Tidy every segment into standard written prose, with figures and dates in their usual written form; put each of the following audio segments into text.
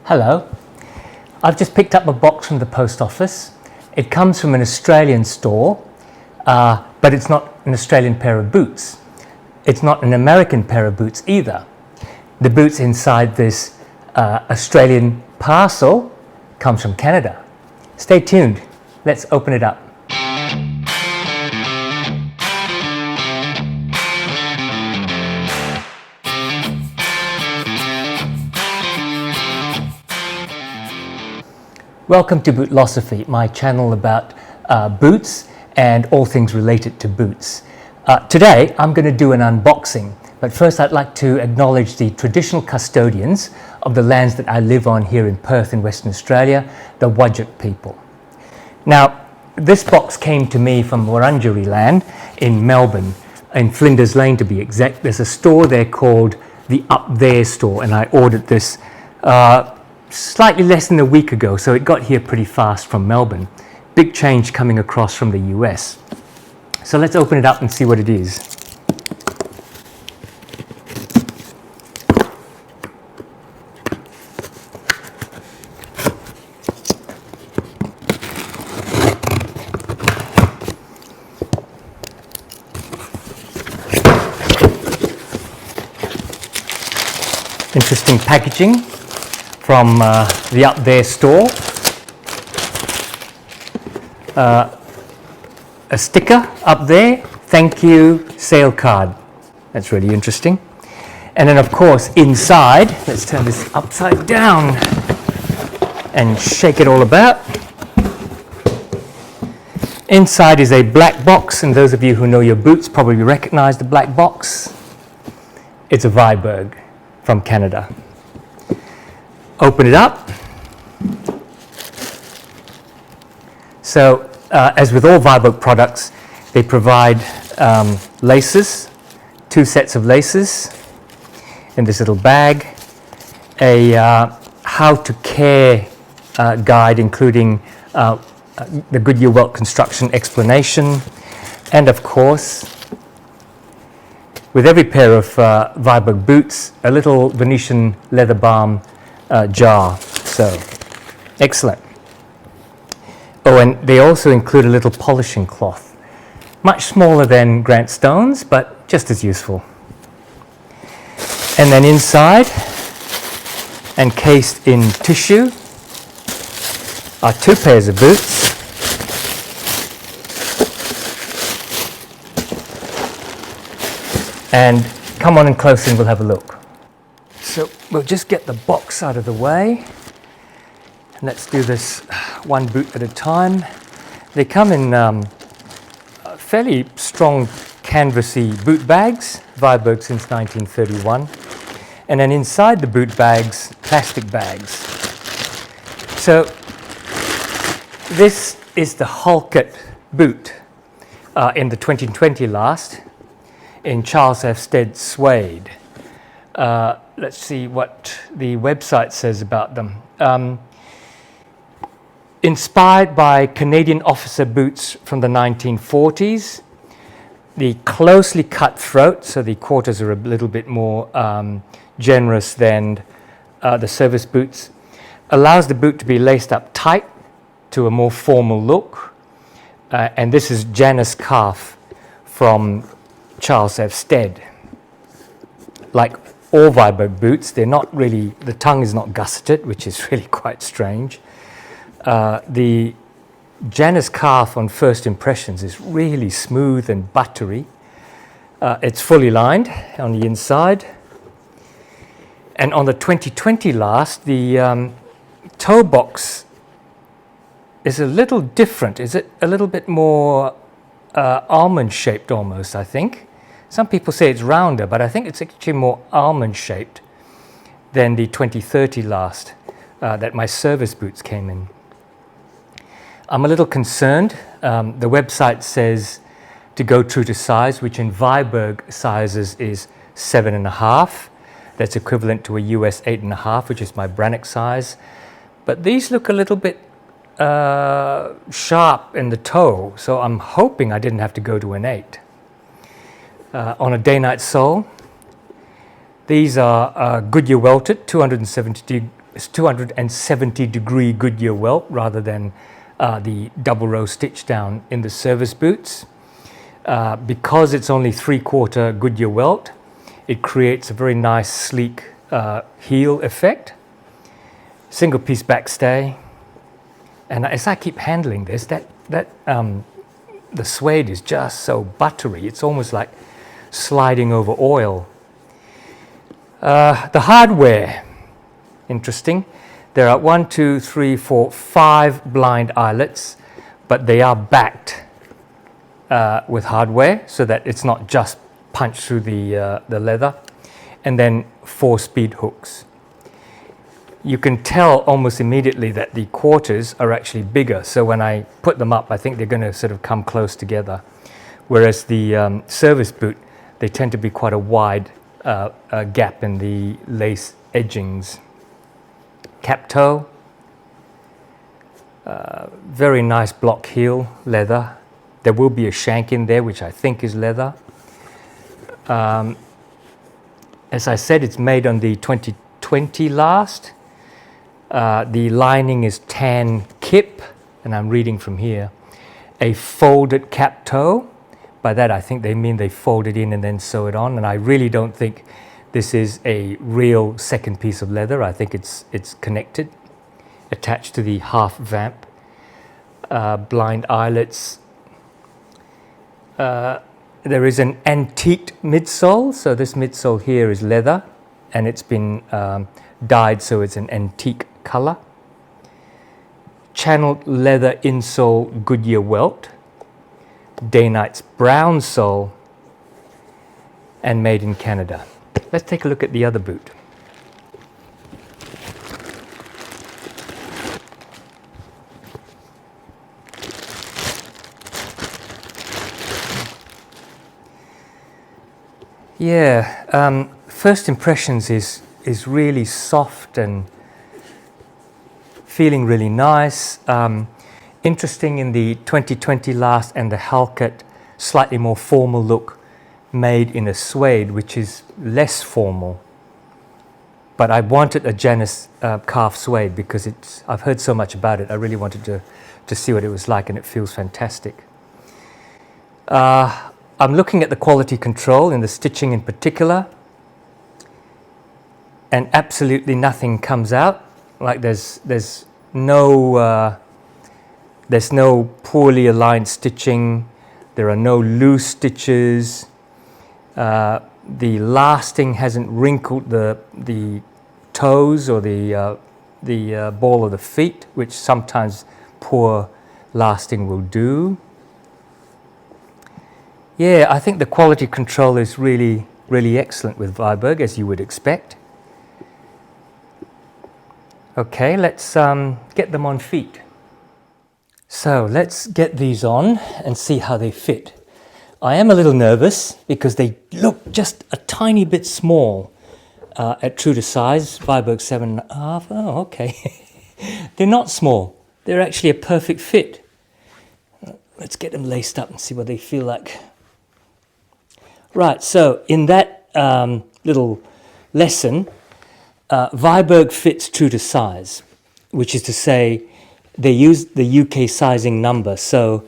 Hello, I've just picked up a box from the post office. It comes from an Australian store, but it's not an Australian pair of boots. It's not an American pair of boots either. The boots inside this Australian parcel comes from Canada. Stay tuned, let's open it up. Welcome to Bootlosophy, my channel about boots and all things related to boots. Today I'm going to do an unboxing, but first I'd like to acknowledge the traditional custodians of the lands that I live on here in Perth in Western Australia, the Whadjuk people. Now, this box came to me from Wurundjeri land in Melbourne, in Flinders Lane to be exact. There's a store there called the Up There store, and I ordered this slightly less than a week ago, so it got here pretty fast from Melbourne. Big change coming across from the US. So let's open it up and see what it is. Interesting packaging from the Up There store. A sticker up there, thank you, sale card. That's really interesting. And then of course inside, let's turn this upside down and shake it all about. Inside is a black box, and those of you who know your boots probably recognize the black box. It's a Viberg from Canada. Open it up. So, as with all Viberg products, they provide laces, 2 sets of laces in this little bag, a how to care guide including the Goodyear welt construction explanation, and of course, with every pair of Viberg boots, a little Venetian leather balm jar. So, excellent. Oh, and they also include a little polishing cloth. Much smaller than Grant Stone's, but just as useful. And then inside, encased in tissue, are 2 pairs of boots. And come on in close and we'll have a look. So we'll just get the box out of the way. And let's do this one boot at a time. They come in fairly strong canvasy boot bags, Viberg since 1931. And then inside the boot bags, plastic bags. So this is the Halkett Boot in the 2020 last in Charles F Stad Suede. Let's see what the website says about them. Inspired by Canadian officer boots from the 1940s, the closely cut throat, so the quarters are a little bit more generous than the service boots, allows the boot to be laced up tight to a more formal look. And this is Janus Calf from Charles F Stad. Like all Viberg boots, they're not really, the tongue is not gusseted, which is really quite strange. The Janus Calf on first impressions is really smooth and buttery. It's fully lined on the inside. And on the 2020 last, the toe box is a little different. Is it a little bit more almond shaped almost, I think. Some people say it's rounder, but I think it's actually more almond shaped than the 2030 last that my service boots came in. I'm a little concerned. The website says to go true to size, which in Viberg sizes is 7.5. That's equivalent to a US 8.5, which is my Brannock size. But these look a little bit sharp in the toe, so I'm hoping I didn't have to go to an 8. On a day-night sole, these are Goodyear welted, 270 it's 270-degree Goodyear welt rather than the double row stitch down in the service boots. Because it's only 3/4 Goodyear welt, it creates a very nice sleek heel effect. Single piece backstay, and as I keep handling this, the suede is just so buttery. It's almost like sliding over oil. The hardware, interesting. There are 1, 2, 3, 4, 5 blind eyelets, but they are backed with hardware so that it's not just punched through the leather, and then 4 speed hooks. You can tell almost immediately that the quarters are actually bigger, so when I put them up I think they're going to sort of come close together, whereas the service boot, they tend to be quite a wide gap in the lace edgings. Cap toe, very nice block heel, leather. There will be a shank in there, which I think is leather. As I said, it's made on the 2020 last. The lining is tan kip, and I'm reading from here. A folded cap toe. By that I think they mean they fold it in and then sew it on, and I really don't think this is a real second piece of leather. I think it's connected, attached to the half vamp. Blind eyelets. There is an antiqued midsole, so this midsole here is leather, and it's been dyed so it's an antique color. Channeled leather insole Goodyear welt. Day-Night's brown sole, and made in Canada. Let's take a look at the other boot. Yeah, first impressions is really soft and feeling really nice. Interesting in the 2020 last and the Halkett, slightly more formal look, made in a suede, which is less formal. But I wanted a Janus Calf Suede because I've heard so much about it. I really wanted to see what it was like, and it feels fantastic. I'm looking at the quality control in the stitching in particular, and absolutely nothing comes out. Like there's no poorly aligned stitching. There are no loose stitches. The lasting hasn't wrinkled the toes or the ball of the feet, which sometimes poor lasting will do. Yeah, I think the quality control is really, really excellent with Viberg, as you would expect. Okay, let's get them on feet. So let's get these on and see how they fit. I am a little nervous because they look just a tiny bit small at true to size, Viberg 7.5. Oh, okay. They're not small. They're actually a perfect fit. Let's get them laced up and see what they feel like. Right, so in that little lesson, Viberg fits true to size, which is to say they use the UK sizing number. So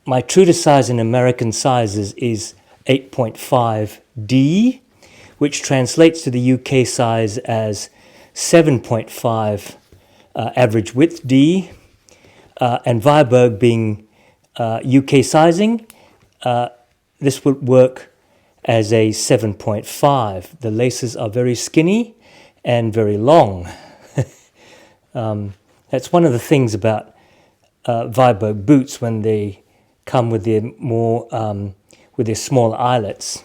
my true to size in American sizes is 8.5D, which translates to the UK size as 7.5 average width D, and Viberg being UK sizing, this would work as a 7.5. The laces are very skinny and very long. That's one of the things about Viberg boots when they come with their more with their small eyelets.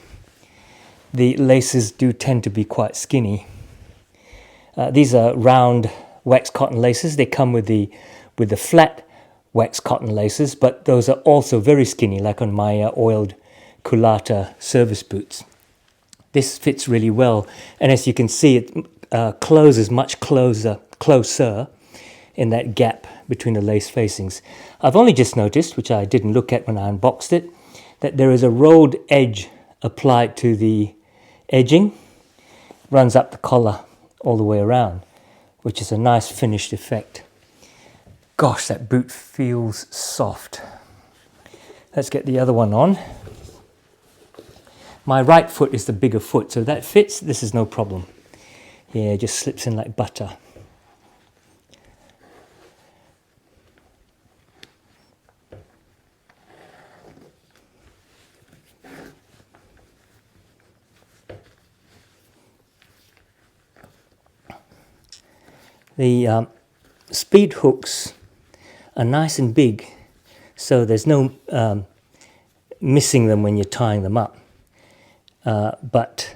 The laces do tend to be quite skinny. These are round wax cotton laces. They come with the flat wax cotton laces, but those are also very skinny, like on my oiled Culata service boots. This fits really well, and as you can see, it closes much closer in that gap between the lace facings. I've only just noticed, which I didn't look at when I unboxed it, that there is a rolled edge applied to the edging, runs up the collar all the way around. which is a nice finished effect. Gosh, that boot feels soft. Let's get the other one on. My right foot is the bigger foot, so that fits. This is no problem. Yeah, it just slips in like butter. The speed hooks are nice and big, so there's no missing them when you're tying them up. But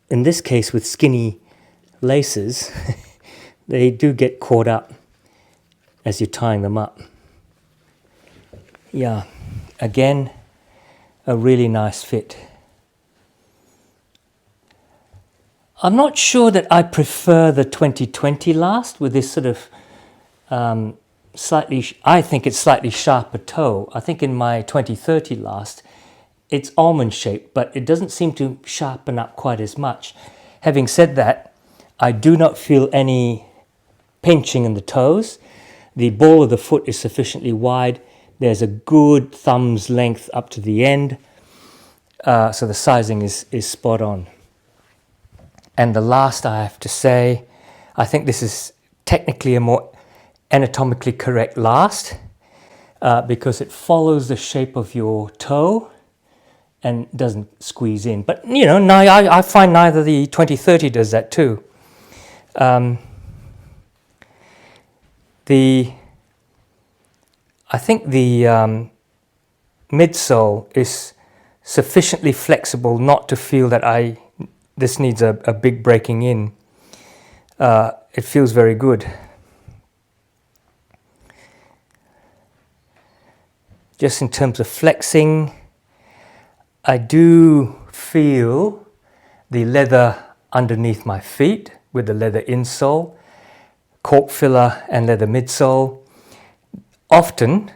in this case, with skinny laces, they do get caught up as you're tying them up. Yeah, again, a really nice fit. I'm not sure that I prefer the 2020 last with this sort of I think it's slightly sharper toe. I think in my 2030 last, it's almond shaped, but it doesn't seem to sharpen up quite as much. Having said that, I do not feel any pinching in the toes. The ball of the foot is sufficiently wide. There's a good thumb's length up to the end. So the sizing is spot on. And the last, I have to say, I think this is technically a more anatomically correct last because it follows the shape of your toe and doesn't squeeze in. But, you know, I find neither the 2030 does that too. I think the midsole is sufficiently flexible not to feel that this needs a big breaking in. It feels very good. Just in terms of flexing, I do feel the leather underneath my feet with the leather insole, cork filler and leather midsole. Often,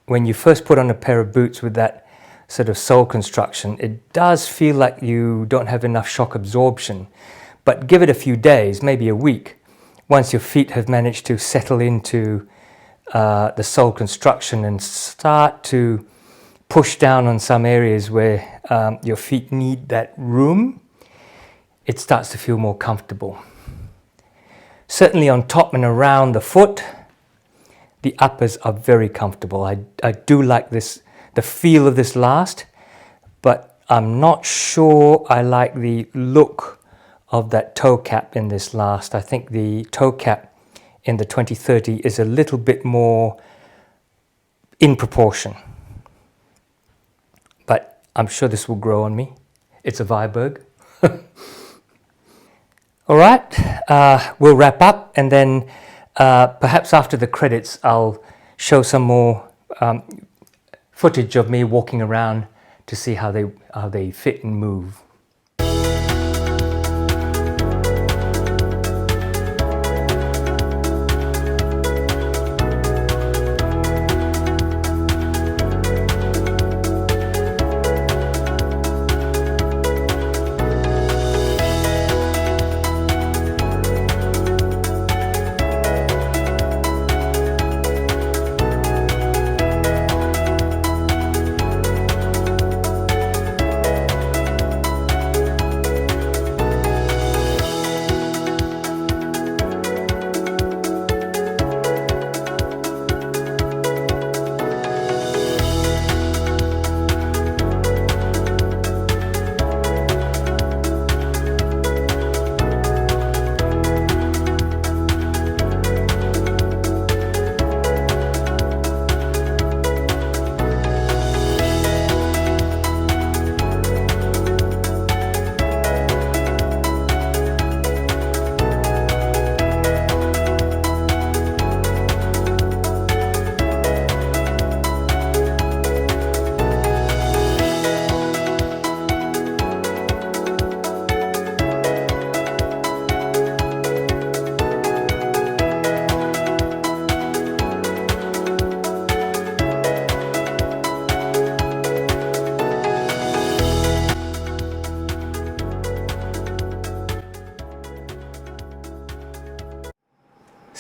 when you first put on a pair of boots with that sort of sole construction, it does feel like you don't have enough shock absorption. But give it a few days, maybe a week, once your feet have managed to settle into the sole construction and start to push down on some areas where your feet need that room, it starts to feel more comfortable. Certainly on top and around the foot, the uppers are very comfortable. I do like this, the feel of this last, but I'm not sure I like the look of that toe cap in this last. I think the toe cap in the 2030 is a little bit more in proportion. But I'm sure this will grow on me. It's a Viberg. All right, we'll wrap up, and then perhaps after the credits I'll show some more footage of me walking around to see how they fit and move.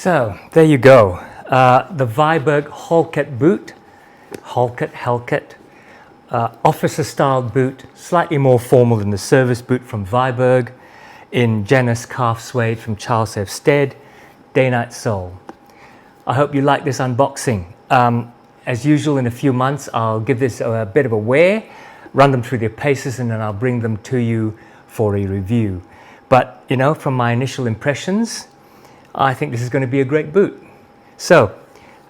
So there you go, the Viberg Halkett Boot, Halkett, officer style boot, slightly more formal than the service boot from Viberg, in Janus Calf Suede from Charles F Stad, day-night sole. I hope you like this unboxing. As usual, in a few months I'll give this a bit of a wear, run them through their paces, and then I'll bring them to you for a review. But you know, from my initial impressions, I think this is going to be a great boot. So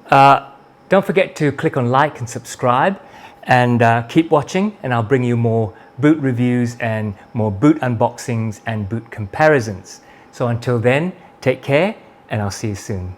don't forget to click on like and subscribe, and keep watching, and I'll bring you more boot reviews and more boot unboxings and boot comparisons. So until then, take care, and I'll see you soon.